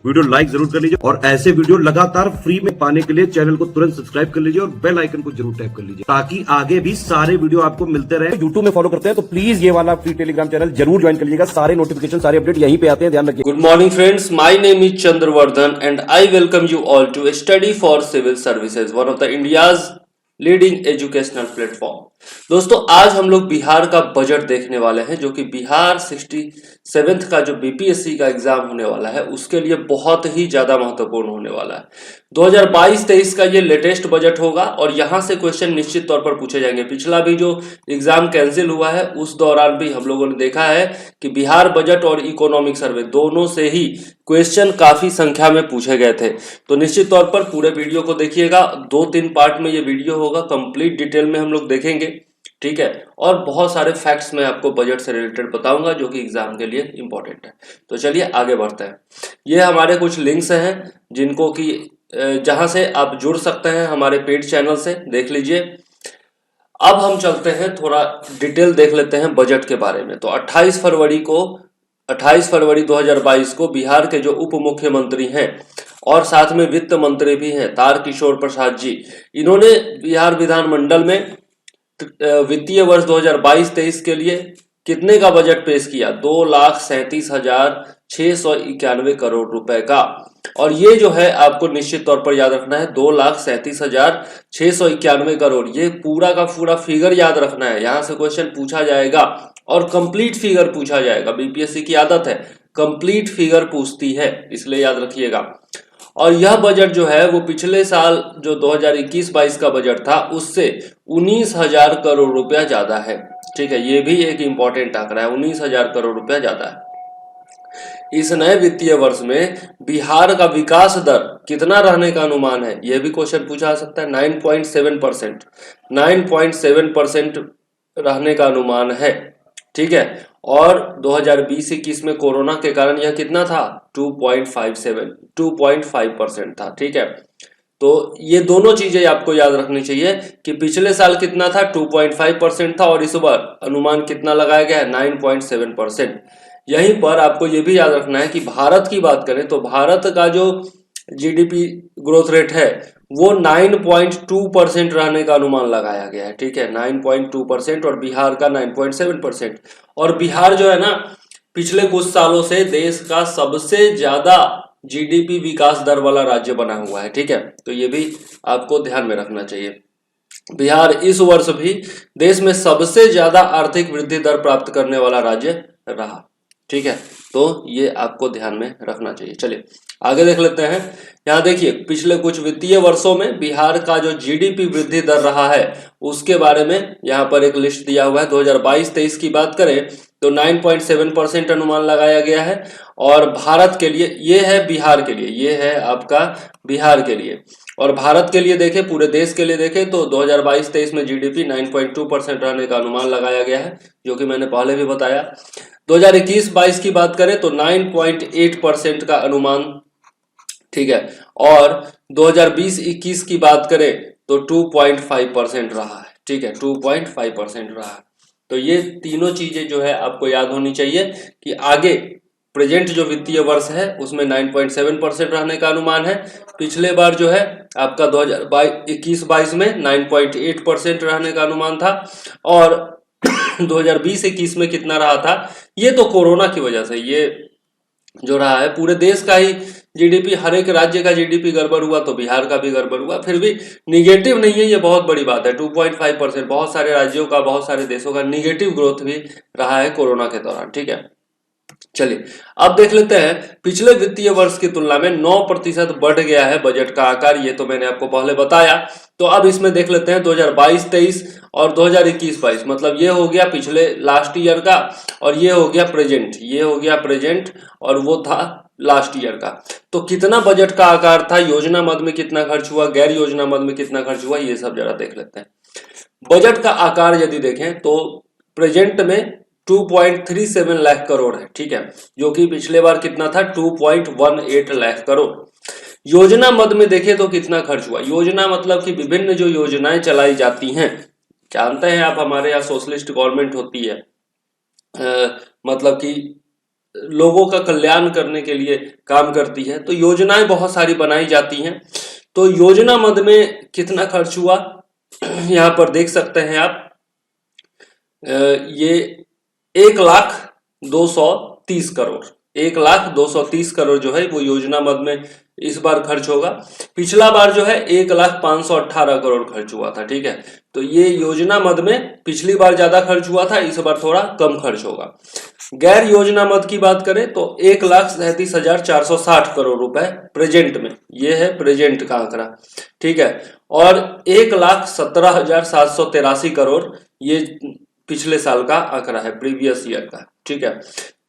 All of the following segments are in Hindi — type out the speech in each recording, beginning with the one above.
वीडियो लाइक जरूर कर लीजिए और ऐसे वीडियो लगातार फ्री में पाने के लिए चैनल को तुरंत सब्सक्राइब कर लीजिए और बेल आइकन को जरूर टैप कर लीजिए ताकि आगे भी सारे वीडियो आपको मिलते रहे। यूट्यूब में फॉलो करते हैं तो प्लीज ये वाला फ्री टेलीग्राम चैनल जरूर ज्वाइन कर लीजिएगा। सारे नोटिफिकेशन सारे अपडेट यहीं पे आते हैं, ध्यान रखिए। Good morning friends, my name is Chandravardhan and I welcome you all to Study for Civil Services, one of the India's leading educational platform. दोस्तों आज हम लोग बिहार का बजट देखने वाले हैं, जो कि बिहार 67th का जो बीपीएससी का एग्जाम होने वाला है उसके लिए बहुत ही ज्यादा महत्वपूर्ण होने वाला है। 2022-23 का ये लेटेस्ट बजट होगा और यहां से क्वेश्चन निश्चित तौर पर पूछे जाएंगे। पिछला भी जो एग्जाम कैंसिल हुआ है उस दौरान भी हम लोगों ने देखा है कि बिहार बजट और इकोनॉमिक सर्वे दोनों से ही क्वेश्चन काफी संख्या में पूछे गए थे। तो निश्चित तौर पर पूरे वीडियो को देखिएगा, 2-3 पार्ट में ये वीडियो होगा, कंप्लीट डिटेल में हम लोग देखेंगे, ठीक है। और बहुत सारे फैक्ट्स मैं आपको बजट से रिलेटेड बताऊंगा जो कि एग्जाम के लिए इंपॉर्टेंट है। तो चलिए आगे बढ़ते हैं। ये हमारे कुछ लिंक्स हैं जिनको कि जहां से आप जुड़ सकते हैं हमारे पेड चैनल से, देख लीजिए। अब हम चलते हैं, थोड़ा डिटेल देख लेते हैं बजट के बारे में। तो 28 फरवरी 2022 को बिहार के जो उप मुख्यमंत्री हैं और साथ में वित्त मंत्री भी हैं तारकिशोर प्रसाद जी, इन्होंने बिहार विधानमंडल में वित्तीय वर्ष 2022-23 के लिए कितने का बजट पेश किया? 2,37,691 करोड़ रुपए का। और ये जो है आपको निश्चित तौर पर याद रखना है, 2,37,691 करोड़, ये पूरा का पूरा फिगर याद रखना है। यहां से क्वेश्चन पूछा जाएगा और कंप्लीट फिगर पूछा जाएगा। बीपीएससी की आदत है, कंप्लीट फिगर पूछती है, इसलिए याद रखिएगा। और यह बजट जो है वो पिछले साल जो 2021-22 का बजट था उससे 19,000 करोड़ रुपया ज्यादा है, ठीक है। ये भी एक इंपॉर्टेंट आंकड़ा है, 19,000 करोड़ रुपया ज्यादा है। इस नए वित्तीय वर्ष में बिहार का विकास दर कितना रहने का अनुमान है? यह भी क्वेश्चन पूछा जा सकता है। 9.7% 9.7% रहने का अनुमान है, ठीक है। और 2020-21 में कोरोना के कारण यह कितना था? 2.5% था, ठीक है। तो ये दोनों चीजें आपको याद रखनी चाहिए कि पिछले साल कितना था? 2.5% था और इस बार अनुमान कितना लगाया गया है? 9.7%। यहीं पर आपको ये भी याद रखना है कि भारत की बात करें तो भारत का जो जीडीपी ग्रोथ रेट है वो 9.2% रहने का अनुमान लगाया गया है, ठीक है। 9.2% और बिहार का 9.7%। और बिहार जो है ना, पिछले कुछ सालों से देश का सबसे ज्यादा जीडीपी विकास दर वाला राज्य बना हुआ है, ठीक है। तो ये भी आपको ध्यान में रखना चाहिए। बिहार इस वर्ष भी देश में सबसे ज्यादा आर्थिक वृद्धि दर प्राप्त करने वाला राज्य रहा, ठीक है। तो ये आपको ध्यान में रखना चाहिए। चलिए आगे देख लेते हैं। यहाँ देखिए पिछले कुछ वित्तीय वर्षों में बिहार का जो जीडीपी वृद्धि दर रहा है उसके बारे में यहाँ पर एक लिस्ट दिया हुआ है। 2022-23 की बात करें तो 9.7% अनुमान लगाया गया है। और भारत के लिए ये है, बिहार के लिए ये है आपका बिहार के लिए। और भारत के लिए देखें, पूरे देश के लिए देखें तो 2022-23 में जीडीपी 9.2% रहने का अनुमान लगाया गया है, जो कि मैंने पहले भी बताया। 2021-22 की बात करें तो 9.8% का अनुमान, ठीक है। और 2020-21 की बात करें तो 2.5% रहा है, ठीक है, 2.5% रहा है। तो ये तीनों चीजें जो है आपको याद होनी चाहिए कि आगे प्रेजेंट जो वित्तीय वर्ष है उसमें 9.7% रहने का अनुमान है। पिछले बार जो है आपका 2021-22 में 9.8% रहने का अनुमान था। और 2020-21 में कितना रहा था? ये तो कोरोना की वजह से ये जो रहा है, पूरे देश का ही जीडीपी, हर एक राज्य का जीडीपी गड़बड़ हुआ तो बिहार का भी गड़बड़ हुआ, फिर भी निगेटिव नहीं है, ये बहुत बड़ी बात है। 2.5%, बहुत सारे राज्यों का, बहुत सारे देशों का निगेटिव ग्रोथ भी रहा है कोरोना के दौरान, ठीक है। चलिए अब देख लेते हैं, पिछले वित्तीय वर्ष की तुलना में 9% बढ़ गया है बजट का आकार, ये तो मैंने आपको पहले बताया। तो अब इसमें देख लेते हैं 2022-23 और 2021-22, मतलब ये हो गया पिछले लास्ट ईयर का और ये हो गया प्रेजेंट, ये हो गया प्रेजेंट और वो था लास्ट ईयर का। तो कितना बजट का आकार था, योजना मद में कितना खर्च हुआ, गैर योजना मद में कितना खर्च हुआ, ये सब जरा देख लेते हैं। बजट का आकार यदि देखें तो प्रेजेंट में 2.37 लाख करोड़ है, ठीक है, जो कि पिछले बार कितना था? 2.18 लाख करोड़। योजना मद में देखें तो कितना खर्च हुआ? योजना मतलब कि विभिन्न जो योजनाएं चलाई जाती हैं, जानते हैं आप हमारे यहाँ सोशलिस्ट गवर्नमेंट होती है, मतलब कि लोगों का कल्याण करने के लिए काम करती है। तो योजनाएं बहुत सारी बनाई जाती हैं। तो योजना मद में कितना खर्च हुआ यहाँ पर देख सकते हैं आप। ये 1,230,000,000, 1,230,000,000 जो है वो योजना मद में इस बार खर्च होगा। पिछला बार जो है 1,518,000,000 खर्च हुआ था। ठीक है, तो ये योजना मद में पिछली बार ज्यादा खर्च हुआ था, इस बार थोड़ा कम खर्च होगा। गैर योजना मद की बात करें तो 1,37,460 करोड़ रुपए प्रेजेंट में, ये है प्रेजेंट का आंकड़ा। ठीक है, और 1,17,783 करोड़ ये पिछले साल का आंकड़ा है, प्रीवियस ईयर का। ठीक है,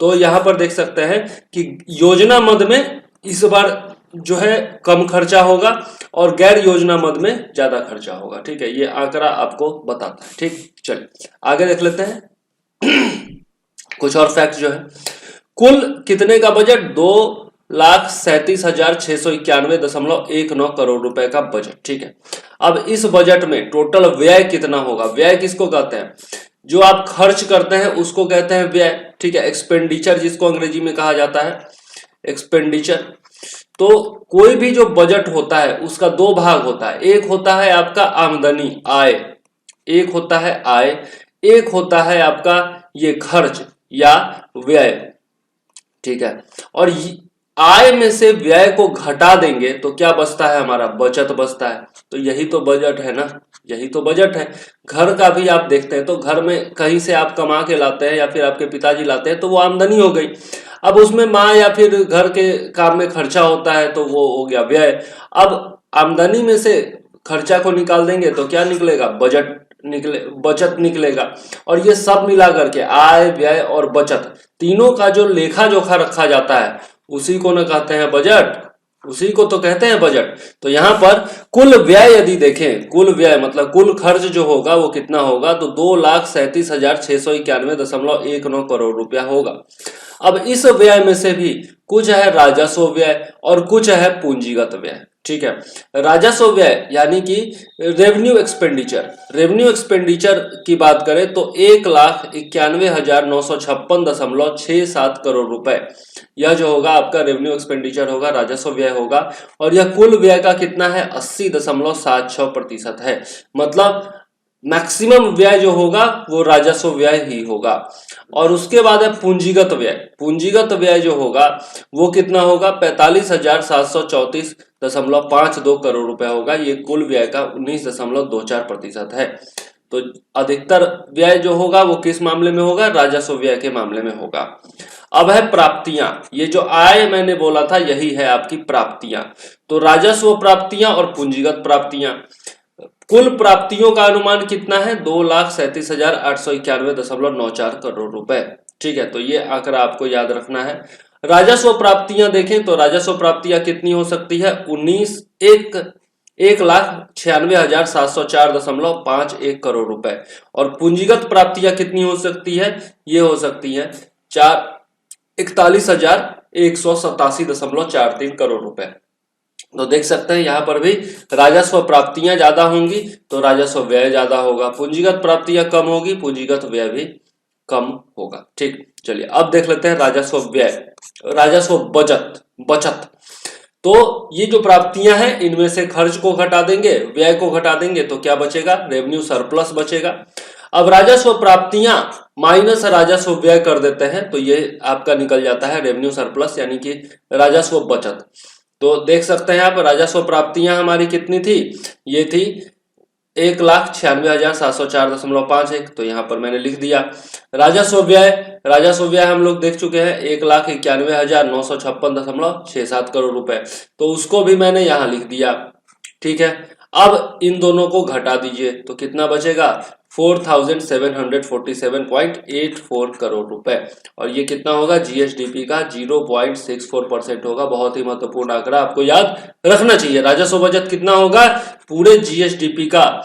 तो यहां पर देख सकते हैं कि योजना मद में इस बार जो है कम खर्चा होगा और गैर योजना मद में ज्यादा खर्चा होगा। ठीक है, ये आंकड़ा आपको बताता है। ठीक, चलिए आगे देख लेते हैं कुछ और फैक्ट जो है। कुल कितने का बजट? 2,37,691.19 करोड़ रुपए का बजट। ठीक है, अब इस बजट में टोटल व्यय कितना होगा? व्यय किसको कहते हैं? जो आप खर्च करते हैं उसको कहते हैं व्यय। ठीक है, एक्सपेंडिचर जिसको अंग्रेजी में कहा जाता है, एक्सपेंडिचर। तो कोई भी जो बजट होता है उसका दो भाग होता है, एक होता है आपका आमदनी, आय, एक होता है आय, एक होता है आपका ये खर्च या व्यय। ठीक है, और आय में से व्यय को घटा देंगे तो क्या बचता है? हमारा बचत बचता है। तो यही तो बजट है ना, यही तो बजट है। घर का भी आप देखते हैं तो घर में कहीं से आप कमा के लाते हैं या फिर आपके पिताजी लाते हैं तो वो आमदनी हो गई। अब उसमें माँ या फिर घर के काम में खर्चा होता है तो वो हो गया व्यय। अब आमदनी में से खर्चा को निकाल देंगे तो क्या निकलेगा? बचत निकलेगा। और ये सब मिला करके आय, व्यय और बचत तीनों का जो लेखा जोखा रखा जाता है उसी को न कहते हैं बजट, उसी को तो कहते हैं बजट। तो यहां पर कुल व्यय यदि देखें, कुल व्यय मतलब कुल खर्च जो होगा वो कितना होगा? तो 2,37,691.19 करोड़ रुपया होगा। अब इस व्यय में से भी कुछ है राजस्व व्यय और कुछ है पूंजीगत व्यय। ठीक है, राजस्व व्यय यानी कि रेवेन्यू एक्सपेंडिचर, रेवेन्यू एक्सपेंडिचर की बात करें तो 1,91,956.67 करोड़ रुपए यह जो होगा आपका रेवेन्यू एक्सपेंडिचर होगा, राजस्व व्यय होगा। और यह कुल व्यय का कितना है? 80.76% है। मतलब मैक्सिमम व्यय जो होगा वो राजस्व व्यय ही होगा। और उसके बाद है पूंजीगत व्यय। पूंजीगत व्यय जो होगा वो कितना होगा? 45,734.52 करोड़ रुपए होगा। ये कुल व्यय का 19.24% है। तो अधिकतर व्यय जो होगा वो किस मामले में होगा? राजस्व व्यय के मामले में होगा। अब है प्राप्तियां। ये जो आय मैंने बोला था यही है आपकी प्राप्तियां। तो राजस्व प्राप्तियां और पूंजीगत प्राप्तियां। कुल प्राप्तियों का अनुमान कितना है? 2,37,891.94 करोड़ रुपए। ठीक है, तो ये आंकड़ा आपको याद रखना है। राजस्व प्राप्तियां देखें तो राजस्व प्राप्तियां कितनी हो सकती है? 1,96,704.51 करोड़ रुपए। और पूंजीगत प्राप्तियां कितनी हो सकती है? ये हो सकती है 41,187.43 करोड़ रुपए। तो देख सकते हैं यहां पर भी राजस्व प्राप्तियां ज्यादा होंगी तो राजस्व व्यय ज्यादा होगा, पूंजीगत प्राप्तियां कम होगी, पूंजीगत व्यय भी कम होगा। ठीक, चलिए अब देख लेते हैं राजस्व व्यय, राजस्व बचत। तो ये जो प्राप्तियां हैं इनमें से खर्च को घटा देंगे, व्यय को घटा देंगे तो क्या बचेगा? रेवेन्यू सरप्लस बचेगा। अब राजस्व प्राप्तियां माइनस राजस्व व्यय कर देते हैं तो ये आपका निकल जाता है रेवेन्यू सरप्लस यानी कि राजस्व बचत। तो देख सकते हैं आप राजस्व प्राप्तियां हमारी कितनी थी? ये थी 1,96,704.51। तो यहां पर मैंने लिख दिया। राजस्व व्यय हम लोग देख चुके हैं 1,91,956.67 करोड़ रुपए, तो उसको भी मैंने यहां लिख दिया। ठीक है, अब इन दोनों को घटा दीजिए तो कितना बचेगा? 4,747.84 करोड़ रुपए। और ये कितना होगा? जीएसडीपी का 0.64% होगा। बहुत ही महत्वपूर्ण आंकड़ा आपको याद रखना चाहिए। राजस्व बचत कितना होगा? पूरे जीएसडीपी का,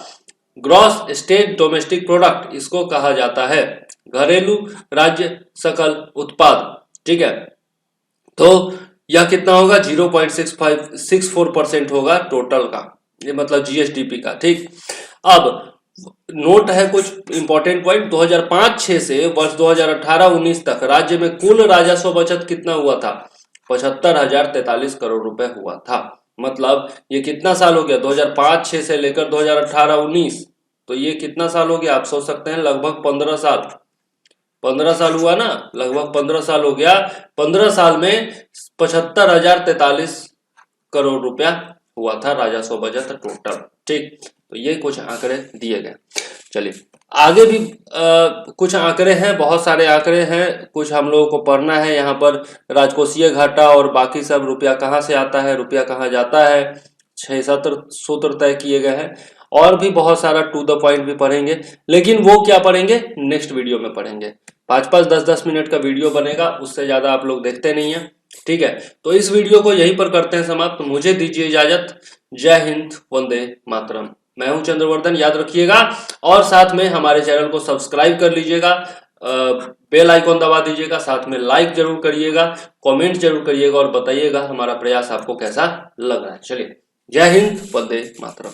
ग्रॉस स्टेट डोमेस्टिक प्रोडक्ट इसको कहा जाता है, घरेलू राज्य सकल उत्पाद। ठीक है, तो यह कितना होगा? 0.64% होगा टोटल का, ये मतलब जीएसडीपी का। ठीक, अब नोट है कुछ इंपॉर्टेंट पॉइंट। 2005-6 से वर्ष 2018-19 तक राज्य में कुल राजस्व बचत कितना हुआ था? 75,043 करोड़ रुपए हुआ था। मतलब ये कितना साल हो गया? 2005-6 से लेकर 2018-19, तो ये कितना साल हो गया? आप सोच सकते हैं, लगभग 15 साल। 15 साल हुआ ना, लगभग 15 साल हो गया। 15 साल में 75,043 करोड़ रुपया हुआ था राजस्व बचत टोटल। ठीक, तो ये कुछ आंकड़े दिए गए। चलिए आगे भी कुछ आंकड़े हैं, बहुत सारे आंकड़े हैं, कुछ हम लोगों को पढ़ना है। यहाँ पर राजकोषीय घाटा और बाकी सब, रुपया कहाँ से आता है, रुपया कहाँ जाता है, 6-7 सूत्र तय किए गए हैं। और भी बहुत सारा टू द पॉइंट भी पढ़ेंगे, लेकिन वो क्या पढ़ेंगे, नेक्स्ट वीडियो में पढ़ेंगे। 5-5, 10-10 मिनट का वीडियो बनेगा, उससे ज्यादा आप लोग देखते नहीं है। ठीक है, तो इस वीडियो को यहीं पर करते हैं समाप्त। मुझे दीजिए इजाजत। जय हिंद, वंदे मातरम। मैं हूं चंद्रवर्धन, याद रखिएगा। और साथ में हमारे चैनल को सब्सक्राइब कर लीजिएगा, बेल आइकॉन दबा दीजिएगा, साथ में लाइक जरूर करिएगा, कमेंट जरूर करिएगा और बताइएगा हमारा प्रयास आपको कैसा लग रहा है। चलिए, जय हिंद, वंदे मातरम।